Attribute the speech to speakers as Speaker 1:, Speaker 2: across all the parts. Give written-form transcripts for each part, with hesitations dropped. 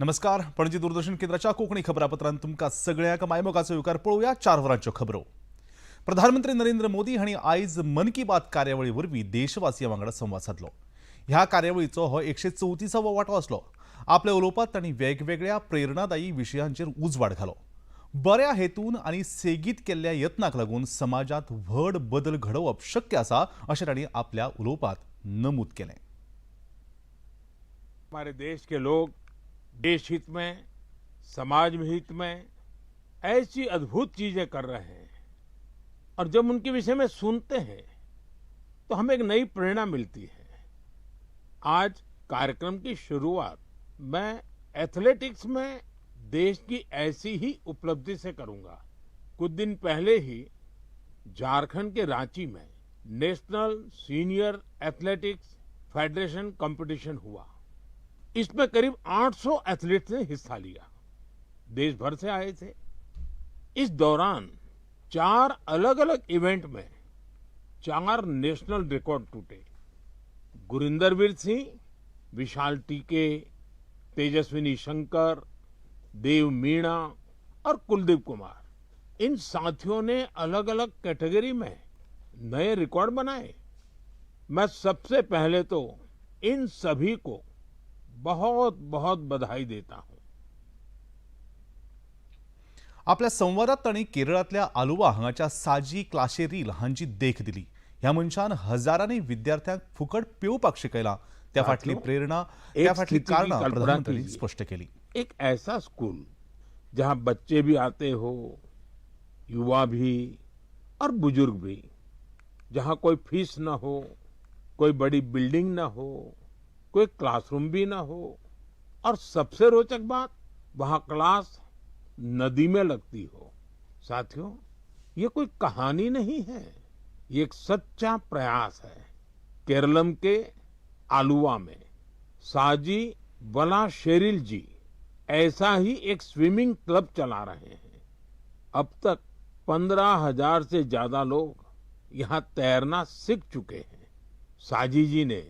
Speaker 1: नमस्कार. पणजी दूरदर्शन केंद्राच्या कोकणी खबरापत्रांत तुमकां सगळ्यांक मायमोगाचो येवकार पळोवया 4 वरांच्यो खबरो. प्रधानमंत्री नरेंद्र मोदी हांणी आयज मन की बात कार्यावळी वरवीं देशवासियां वांगडा संवाद साधलो. ह्या कार्यावळीचो हो 134वो वांटो आसलो. आपल्या उलोवपांत तांणी वेगवेगळ्या प्रेरणादायी विशयांचेर उजवाड घालो. बऱ्या हेतून आनी सेगीत केल्ल्या यत्नाक लागून समाजांत व्हड बदल घडोवप शक्य आसा अशें तांणी आपल्या उलोवपांत नमूद केलें.
Speaker 2: हमारे देश के लोग देश हित में, समाज हित में ऐसी अद्भुत चीजें कर रहे हैं और जब उनके विषय में सुनते हैं तो हमें एक नई प्रेरणा मिलती है। आज कार्यक्रम की शुरुआत मैं एथलेटिक्स में देश की ऐसी ही उपलब्धि से करूंगा। कुछ दिन पहले ही झारखंड के रांची में national senior athletics federation competition हुआ। इसमें करीब 800 एथलीट्स ने हिस्सा लिया, देश भर से आए थे। इस दौरान 4 अलग अलग इवेंट में 4 नेशनल रिकॉर्ड टूटे। गुरिंदरवीर सिंह, विशाल टीके, तेजस्विनी शंकर, देव मीणा और कुलदीप कुमार, इन साथियों ने अलग अलग कैटेगरी में नए रिकॉर्ड बनाए। मैं सबसे पहले तो इन सभी को बहुत बहुत बधाई देता हूं।
Speaker 1: आपल्या संवादात तांणी केरळातल्या आलुवा हांगाच्या साजी क्लाशेरील हांची देख दिली. ह्या मनशान हजारांनी विद्यार्थ्यांक फुकट पेवपाक शिकयलां. त्या फाटली प्रेरणा, त्या फाटली कारणां प्रधानमंत्र्यांनी स्पष्ट केली.
Speaker 2: एक ऐसा स्कूल जहां बच्चे भी आते हो, युवा भी और बुजुर्ग भी, जहां कोई फीस न हो, कोई बड़ी बिल्डिंग न हो, कोई क्लासरूम भी ना हो और सबसे रोचक बात, वहां क्लास नदी में लगती हो। साथियों, ये कोई कहानी नहीं है, ये एक सच्चा प्रयास है। केरलम के आलुवा में साजी वला शेरिल जी ऐसा ही एक स्विमिंग क्लब चला रहे हैं। अब तक 15,000 से ज्यादा लोग यहां तैरना सीख चुके हैं। साजी जी ने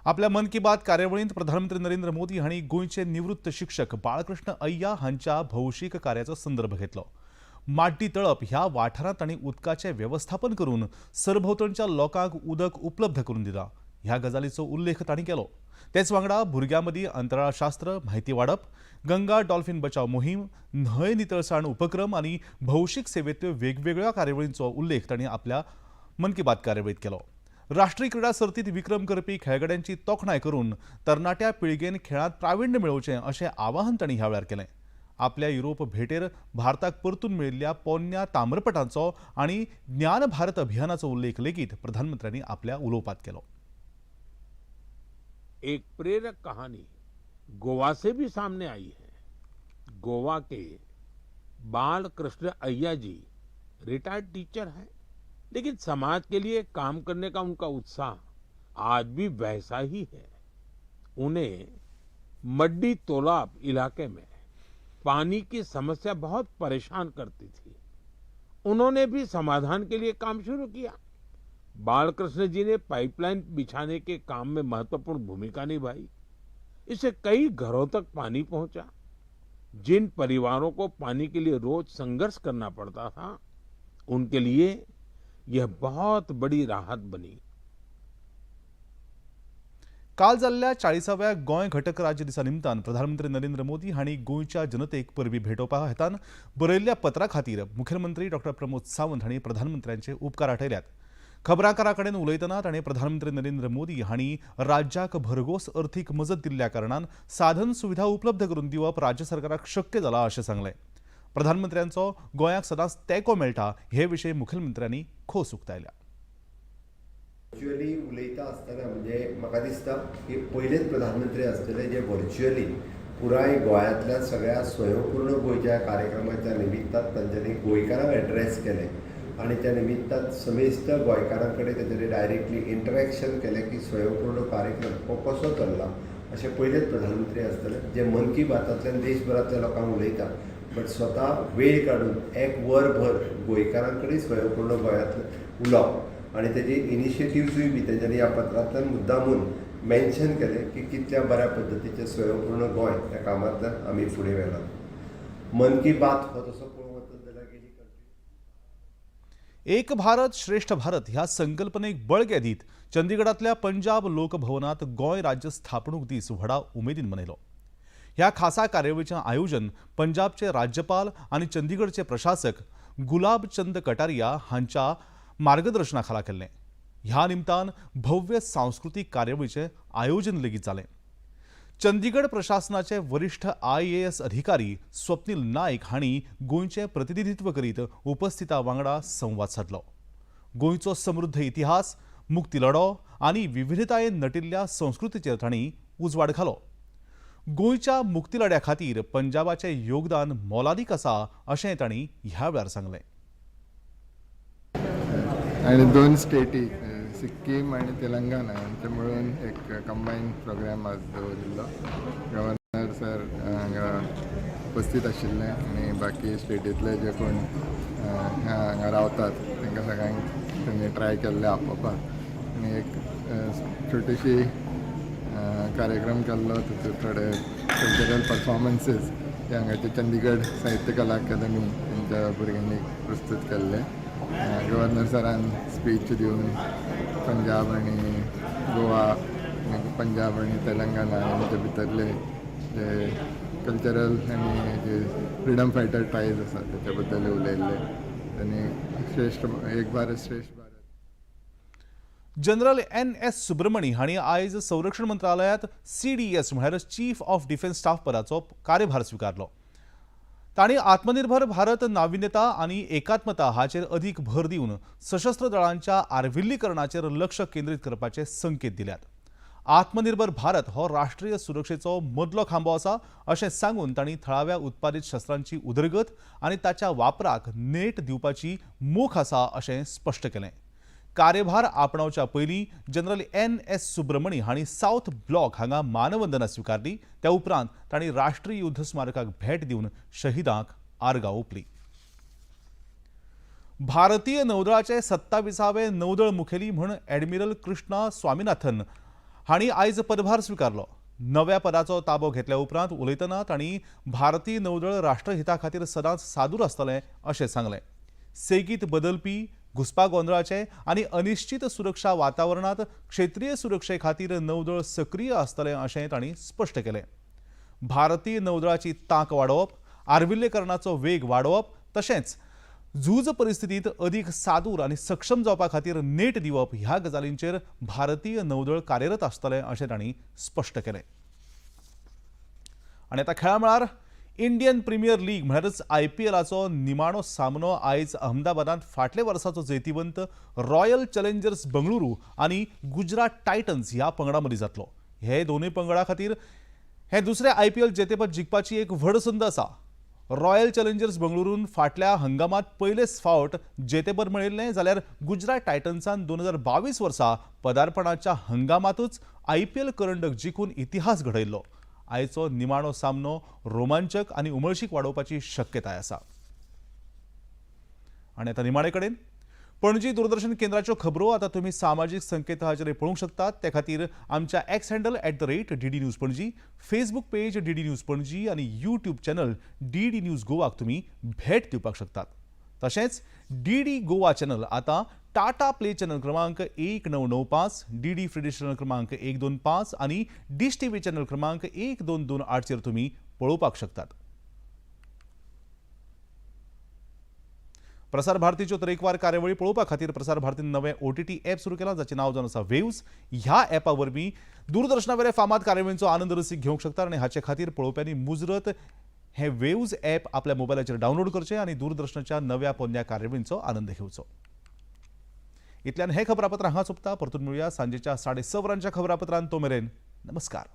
Speaker 1: आपल्या मन की बात कार्यावळींत प्रधानमंत्री नरेंद्र मोदी हांणी गोंयचे निवृत्त शिक्षक बाळकृष्ण अय्या हांच्या भौशीक कार्याचो संदर्भ घेतलो. माड्डी तळप ह्या वाठारांत तांणी उदकाचें वेवस्थापन करून सरभोंवतणच्या लोकांक उदक उपलब्ध करून दिलां. ह्या गजालीचो उल्लेख तांणी केलो. तेच वांगडा भुरग्यां मदीं अंतराळशास्त्र म्हायती वाडप, गंगा डॉल्फिन बचाव मोहीम, न्हंय नितळसाण उपक्रम आनी भौशीक सेवेंतल्यो वेगवेगळ्या कार्यावळींचो उल्लेख तांणी आपल्या मन की बात कार्यावळींत केलो. राष्ट्रीय क्रीडा सर्तीत विक्रम करपी खेळगड्यांची तोखणाय करून तरणाट्या पिळगेन खेळांत प्राविण्य मेळोवचें अशें आवाहन तांणी ह्या वेळार केलें. आपल्या युरोप भेटेर भारताक परतून मेळिल्ल्या पोरण्या ताम्रपटांचो आनी ज्ञान भारत अभियानाचो उल्लेख लेगीत प्रधानमंत्र्यांनी आपल्या उलोवपांत केलो.
Speaker 2: एक प्रेरक कहानी गोवा से भी सामने आई है। गोवा के बालकृष्ण अय्या जी रिटायर्ड टीचर हैं, लेकिन समाज के लिए काम करने का उनका उत्साह आज भी वैसा ही है। उन्हें मड्डी तोलाब इलाके में पानी की समस्या बहुत परेशान करती थी। उन्होंने भी समाधान के लिए काम शुरू किया। बालकृष्ण जी ने पाइपलाइन बिछाने के काम में महत्वपूर्ण भूमिका निभाई। इससे कई घरों तक पानी पहुंचा। जिन परिवारों को पानी के लिए रोज संघर्ष करना पड़ता था, उनके लिए यह बहुत बड़ी राहत बनी।
Speaker 1: काल जाल्ल्या 40व्या गोंय घटक राज्य दिसा निमतान प्रधानमंत्री नरेंद्र मोदी हांणी गोंयच्या जनतेक परबीं भेटोवपा हेतान बरयल्ल्या पत्रा खातीर मुखेलमंत्री डॉ प्रमोद सावंत हांणी प्रधानमंत्र्यांचे उपकार आठयल्यात. खबराकारां कडेन उलयतना ताणें प्रधानमंत्री नरेंद्र मोदी हांणी राज्याक भरघोस अर्थीक मजत दिल्ल्या कारणान साधन सुविधा उपलब्ध करून दिवप राज्य सरकाराक शक्य जालां अशें सांगलें. प्रधानमंत्र्यांचो गोंयाक सदांच तेंको मेळटा हे विशयी मुखेलमंत्र्यांनी खोस उक्तायल्या.
Speaker 3: व्हर्च्युअली उलयता आसतना म्हणजे म्हाका दिसता की पयलेच प्रधानमंत्री आसतले जे व्हर्च्युअली पुराय गोंयांतल्या सगळ्या स्वयंपूर्ण गोंयच्या कार्यक्रमाच्या निमित्तान तांच्यांनी गोंयकारांक एड्रेस केले आणि त्या निमित्तान समेस्त गोंयकारां कडेन तांच्यांनी डायरेक्टली इंटरॅक्शन केलें की स्वयंपूर्ण कार्यक्रम हो कसो चल्ला अशें पयलेच प्रधानमंत्री आसतले जे मन की बातांतल्यान देशभरांतल्या लोकांक उलयता, बट स्वता वेळ काढून एक वरभर गोंयकारां कडेन स्वयंपूर्ण गोंयांतलें उलोवप आणि त्याचे इनिशिएटिव्हजूय बी तेंच्यांनी ह्या पत्रांतल्यान मुद्दामून मेन्शन केलें की कितल्या बऱ्या पद्दतीचें स्वयंपूर्ण गोंय ह्या कामांतल्यान आमी फुडें व्हेलात. मन की बात हो तसो पळोवंक वचत जाल्यार गेली कंटिन्यू
Speaker 1: एक भारत श्रेष्ठ भारत ह्या संकल्पनेक बळगे दीत चंदीगडातल्या पंजाब लोकभवनात गोंय राज्य स्थापणूक दीस व्हडा उमेदीन मनयलो. ह्या खासा कार्यावळीचें आयोजन पंजाबचे राज्यपाल आनी चंदीगडचे प्रशासक गुलाब चंद कटारिया हांच्या मार्गदर्शनाखाला केल्लें. ह्या निमतान भव्य सांस्कृतीक कार्यावळीचें आयोजन लेगीत जालें. चंदीगड प्रशासनाचे वरिष्ठ IAS अधिकारी स्वप्नील नायक हांणी गोंयचें प्रतिनिधित्व करीत उपस्थितां वांगडा संवाद साधलो. गोंयचो समृद्ध इतिहास, मुक्ती लढो आनी विविधतायेन नटिल्ल्या संस्कृतीचेर तांणी उजवाड घालो. गोंयच्या मुक्ती लढ्या खातीर पंजाबाचें योगदान मोलादीक आसा अशें तांणी ह्या वेळार सांगलें.
Speaker 4: आणि 2 स्टेटी सिक्कीम आणि तेलंगणा यांचे मिळून एक कंबाईन प्रोग्राम आज दवरिल्लो. गव्हर्नर सर हांगा उपस्थित आशिल्ले आणि बाकी स्टेटींतले जे कोण हांगा रावतात तांकां सगळ्यांक त्यांनी ट्राय केल्ले आपोवपाक आणि एक छोटीशी कार्यक्रम केल्लो. तातूंत थोडे कल्चरल परफॉर्मन्सीस जे हांगाचे चंदीगड साहित्य कला अकादमी त्यांच्या भुरग्यांनी प्रस्तूत केल्ले. गव्हर्नर सरान स्पीच दिवन पंजाब आणि गोवा, पंजाब आणि तेलंगणा यांच्या भितरले जे कल्चरल आणि जे फ्रिडम फायटर ट्रायब्स आसात त्याच्या बद्दल उलयल्ले. त्यांनी श्रेष्ठ एक भारत श्रेष्ठ भारत.
Speaker 1: जनरल NS सुब्रमणी हांणी आयज संरक्षण मंत्रालयात CDS म्हळ्यार चीफ ऑफ डिफेन्स स्टाफ पदाचो कार्यभार स्विकारलो. तांणी आत्मनिर्भर भारत नाविन्यता आनी एकात्मता हाचेर अदीक भर दिवन सशस्त्र दळांच्या आर्विल्लीकरणाचेर लक्ष केंद्रीत करपाचे संकेत दिल्यात. आत्मनिर्भर भारत हो राष्ट्रीय सुरक्षेचो मदलो खांबो आसा अशें सांगून तांणी थळाव्या उत्पादीत शस्त्रांची उदरगत आनी ताच्या वापराक नेट दिवपाची मोख आसा अशें स्पश्ट केलें. कार्यभार आपणावच्या पयलीं जनरल NS सुब्रमणी हांणी साउथ ब्लॉक हांगा मानवंदना स्विकारली. त्या उपरांत तांणी राष्ट्रीय युद्ध स्मारकाक भेट दिवन शहिदांक आर्गां ओंपलीं. भारतीय नौदळाचे 27वे नौदळ मुखेली म्हूण ॲडमिरल कृष्णा स्वामीनाथन हांणी आयज पदभार स्विकारलो. नव्या पदाचो ताबो घेतल्या उपरांत उलयतना तांणी भारतीय नौदळ राष्ट्रहिता खातीर सदांच सादूर आसतलें अशें सांगलें. सेगीत बदलपी घुसपागोंदळाचे आनी अनिश्चित सुरक्षा वातावरणांत क्षेत्रीय सुरक्षे खातीर नौदळ सक्रीय आसतलें अशें तांणी स्पश्ट केलें. भारतीय नौदळाची तांक वाडोवप, आर्विल्लेकरणाचो वेग वाडोवप तशेंच झूज परिस्थितींत अदीक सादूर आनी सक्षम जावपा खातीर नेट दिवप ह्या गजालींचेर भारतीय नौदळ कार्यरत आसतलें अशें तांणी स्पश्ट केलें. आनी आतां खेळा मळार इंडियन प्रिमियर लीग म्हळ्यारच IPLाचो निमाणो सामनो आयज अहमदाबादांत फाटले वर्साचो जैतिवंत रॉयल चॅलेंजर्स बंगळुरू आनी गुजरात टायटन्स ह्या पंगडां मदीं जातलो. हे दोनूय पंगडां खातीर हे दुसरे IPL जेतेपद जिखपाची एक व्हड संद आसा. रॉयल चॅलेंजर्स बंगळुरून फाटल्या हंगामात पयलेच फावट जेतेपद मेळयिल्लें जाल्यार गुजरात टायटन्सान 2022 वर्सा पदार्पणाच्या हंगामातूच IPL करंडक जिखून इतिहास घडयल्लो. आयचो निमाणो सामनो रोमांचक आनी उमळशीक वाडोवपाची शक्यताय आसा. आनी आतां निमाणे कडेन पणजी दूरदर्शन केंद्राच्यो खबरो आतां तुमी सामाजीक संकेतथळाचेर पळोवंक शकतात. ते खातीर आमच्या X handle @DD news Panaji, Facebook page DD news Panaji आनी यूट्यूब चॅनल DD न्यूज गोवाक तुमी भेट दिवपाक शकतात. तशेंच DD गोवा चॅनल आतां टाटा प्ले चॅनल क्रमांक 1995, DD फ्री डिश चॅनल क्रमांक 125 आनी डिश TV चॅनल क्रमांक 1228 चेर तुमी पळोवपाक शकतात. प्रसार भारतीच्यो तरेकवार कार्यावळी पळोवपा खातीर प्रसार भारतीन नवें OTT ॲप सुरू केलां जाचें नांव जावन आसा वेव्ज. ह्या ॲपा वरवीं दूरदर्शना वेले फामाद कार्यावळींचो आनंद रसीक घेवंक शकतात आनी हाचे खातीर पळोवप्यांनी मुजरत हे वेव्ज ॲप आपल्या मोबायलाचेर डावनलोड करचें आनी दूरदर्शनाच्या नव्या पोरन्या कार्यावळींचो आनंद घेवचो. इतल्यान हे खबरापत्र हांगा सोंपता. परतून मेळुया सांजेच्या 6:30 वरांच्या खबरापत्रांत. तो मेरेन नमस्कार.